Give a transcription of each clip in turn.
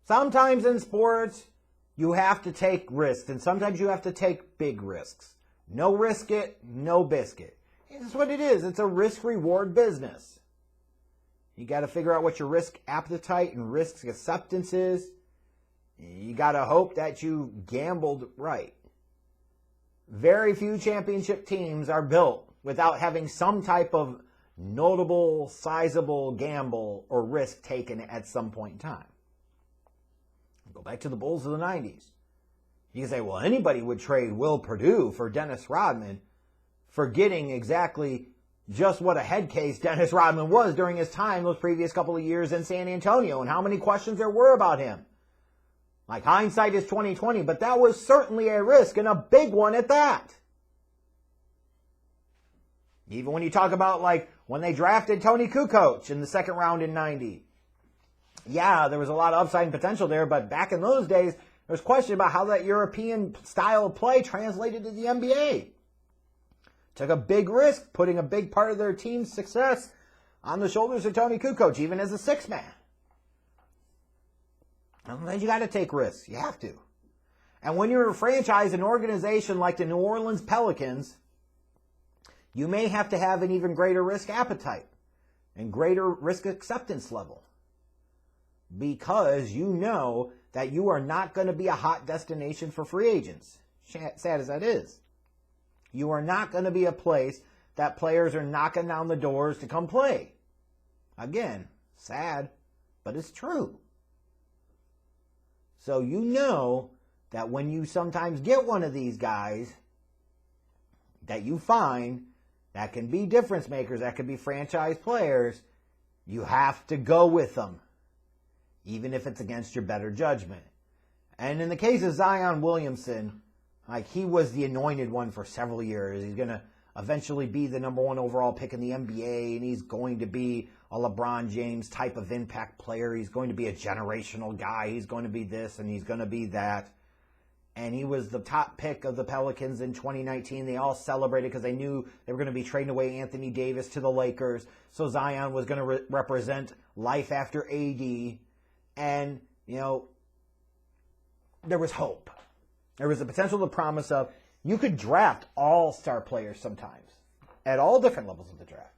Sometimes in sports, you have to take risks, and sometimes you have to take big risks. No risk it, no biscuit. It's what it is. It's a risk-reward business. You got to figure out what your risk appetite and risk acceptance is. You got to hope that you gambled right. Very few championship teams are built without having some type of notable, sizable gamble or risk taken at some point in time. Go back to the Bulls of the 90s. You can say, well, anybody would trade Will Perdue for Dennis Rodman, forgetting exactly just what a head case Dennis Rodman was during his time those previous couple of years in San Antonio and how many questions there were about him. Like, hindsight is 20/20, but that was certainly a risk, and a big one at that. Even when you talk about, like, when they drafted Tony Kukoc in the second round in 90. Yeah, there was a lot of upside and potential there, but back in those days, there was question about how that European style of play translated to the NBA. Took a big risk, putting a big part of their team's success on the shoulders of Tony Kukoc, even as a sixth man. And you got to take risks. You have to. And when you're a franchise, an organization like the New Orleans Pelicans, you may have to have an even greater risk appetite and greater risk acceptance level, because you know that you are not going to be a hot destination for free agents, sad as that is. You are not going to be a place that players are knocking down the doors to come play. Again, sad, but it's true. So you know that when you sometimes get one of these guys that you find that can be difference makers, that can be franchise players, you have to go with them, even if it's against your better judgment. And in the case of Zion Williamson, like, he was the anointed one for several years. He's going to eventually be the number one overall pick in the NBA, and he's going to be a LeBron James type of impact player. He's going to be a generational guy. He's going to be this, and he's going to be that. And he was the top pick of the Pelicans in 2019. They all celebrated because they knew they were going to be trading away Anthony Davis to the Lakers. So Zion was going to represent life after AD. And, you know, there was hope. There was the potential, the promise of, you could draft all-star players sometimes at all different levels of the draft.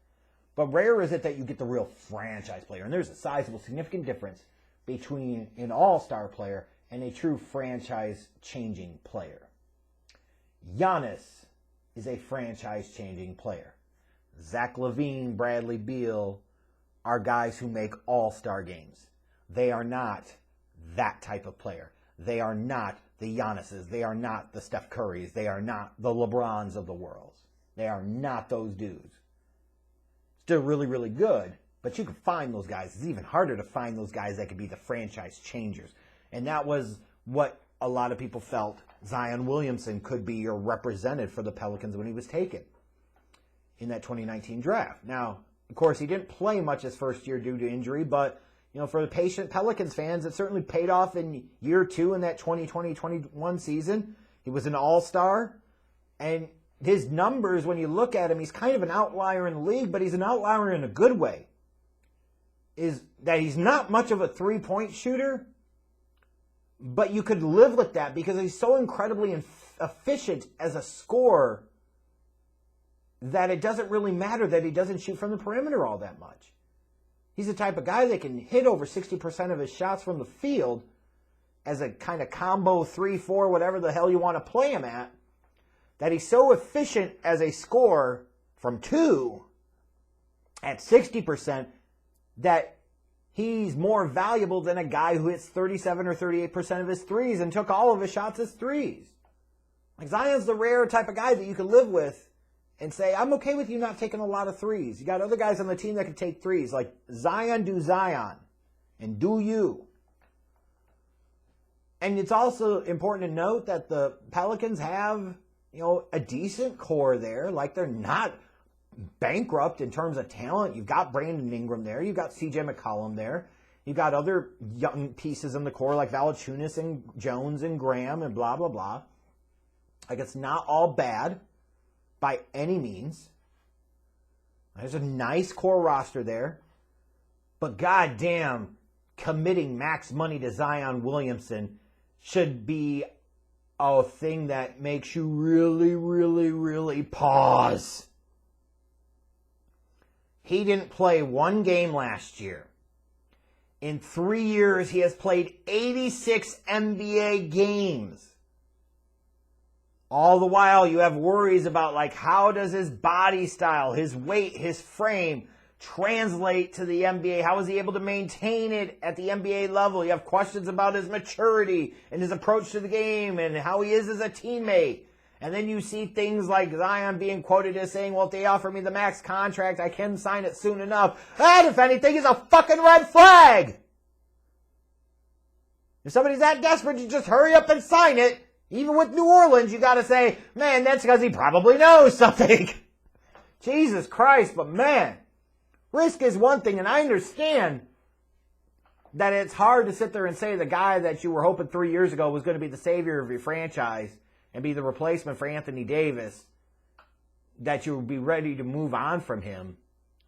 But rare is it that you get the real franchise player. And there's a sizable, significant difference between an all-star player and a true franchise-changing player. Giannis is a franchise-changing player. Zach LaVine, Bradley Beal are guys who make all-star games. They are not that type of player. They are not the Giannis's. They are not the Steph Curry's. They are not the LeBrons of the world. They are not those dudes. Still really, really good, but you can find those guys. It's even harder to find those guys that could be the franchise changers. And that was what a lot of people felt Zion Williamson could be, or represented for the Pelicans when he was taken in that 2019 draft. Now, of course, he didn't play much his first year due to injury, but you know, for the patient Pelicans fans, it certainly paid off in year two in that 2020-21 season. He was an all-star, and his numbers, when you look at him, he's kind of an outlier in the league, but he's an outlier in a good way. Is that he's not much of a three-point shooter, but you could live with that because he's so incredibly efficient as a scorer that it doesn't really matter that he doesn't shoot from the perimeter all that much. He's the type of guy that can hit over 60% of his shots from the field as a kind of combo 3-4, whatever the hell you want to play him at, that he's so efficient as a scorer from two at 60% that he's more valuable than a guy who hits 37 or 38% of his threes and took all of his shots as threes. Like, Zion's the rare type of guy that you can live with and say, I'm okay with you not taking a lot of threes. You got other guys on the team that can take threes. Like, Zion, do Zion. And do you. And it's also important to note that the Pelicans have, you know, a decent core there. Like, they're not bankrupt in terms of talent. You've got Brandon Ingram there. You've got CJ McCollum there. You've got other young pieces in the core like Valanciunas and Jones and Graham and blah, blah, blah. Like, it's not all bad by any means. There's a nice core roster there. But goddamn, committing max money to Zion Williamson should be a thing that makes you really, really, really pause. He didn't play one game last year. In 3 years, he has played 86 NBA games. All the while, you have worries about, like, how does his body style, his weight, his frame translate to the NBA? How is he able to maintain it at the NBA level? You have questions about his maturity and his approach to the game and how he is as a teammate. And then you see things like Zion being quoted as saying, well, if they offer me the max contract, I can sign it soon enough. That, if anything, is a fucking red flag. If somebody's that desperate, you just hurry up and sign it. Even with New Orleans, you got to say, man, that's because he probably knows something. Jesus Christ, but man, risk is one thing, and I understand that it's hard to sit there and say the guy that you were hoping 3 years ago was going to be the savior of your franchise and be the replacement for Anthony Davis, that you would be ready to move on from him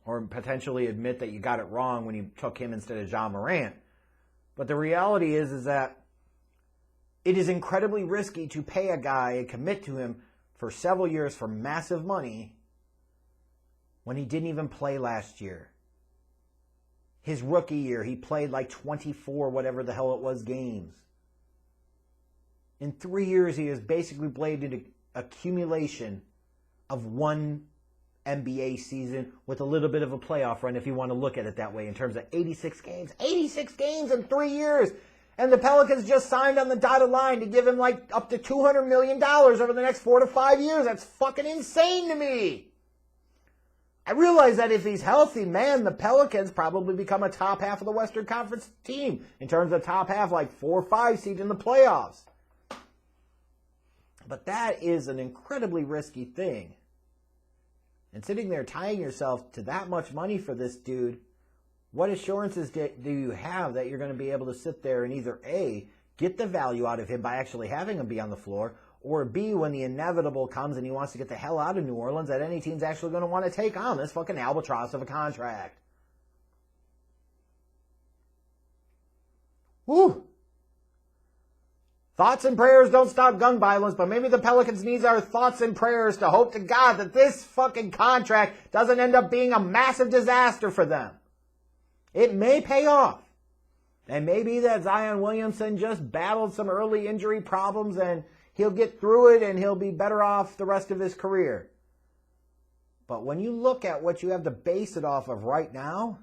or potentially admit that you got it wrong when you took him instead of Ja Morant. But the reality is that it is incredibly risky to pay a guy and commit to him for several years for massive money when he didn't even play last year. His rookie year, he played like 24, whatever the hell it was, games. In 3 years, he has basically played an accumulation of one NBA season with a little bit of a playoff run, if you want to look at it that way, in terms of 86 games. 86 games in 3 years! And the Pelicans just signed on the dotted line to give him like up to $200 million over the next 4 to 5 years. That's fucking insane to me. I realize that if he's healthy, man, the Pelicans probably become a top half of the Western Conference team. In terms of top half, like 4 or 5 seed in the playoffs. But that is an incredibly risky thing. And sitting there tying yourself to that much money for this dude, what assurances do you have that you're going to be able to sit there and either A, get the value out of him by actually having him be on the floor, or B, when the inevitable comes and he wants to get the hell out of New Orleans, that any team's actually going to want to take on this fucking albatross of a contract. Whew. Thoughts and prayers don't stop gun violence, but maybe the Pelicans needs our thoughts and prayers to hope to God that this fucking contract doesn't end up being a massive disaster for them. It may pay off. And maybe that Zion Williamson just battled some early injury problems and he'll get through it and he'll be better off the rest of his career. But when you look at what you have to base it off of right now,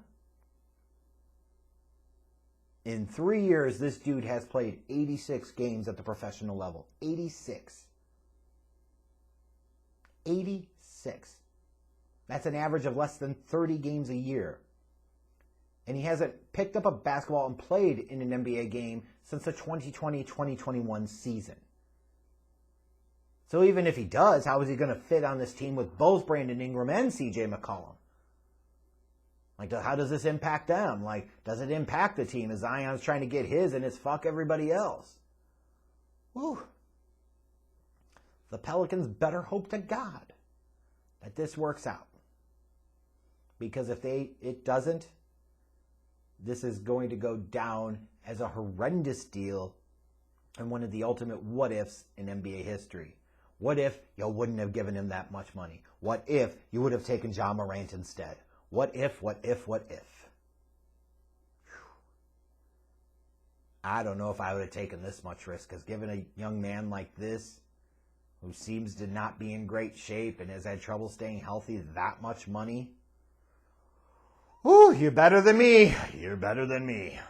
in 3 years, this dude has played 86 games at the professional level. 86. 86. That's an average of less than 30 games a year. And he hasn't picked up a basketball and played in an NBA game since the 2020-2021 season. So even if he does, how is he going to fit on this team with both Brandon Ingram and CJ McCollum? Like, how does this impact them? Like, does it impact the team as Zion's trying to get his and it's fuck everybody else? Whew. The Pelicans better hope to God that this works out. Because if it doesn't, this is going to go down as a horrendous deal and one of the ultimate what-ifs in NBA history. What if you wouldn't have given him that much money? What if you would have taken Ja Morant instead? What if, what if, what if? Whew. I don't know if I would have taken this much risk, because given a young man like this, who seems to not be in great shape and has had trouble staying healthy, that much money, whew, you're better than me. You're better than me.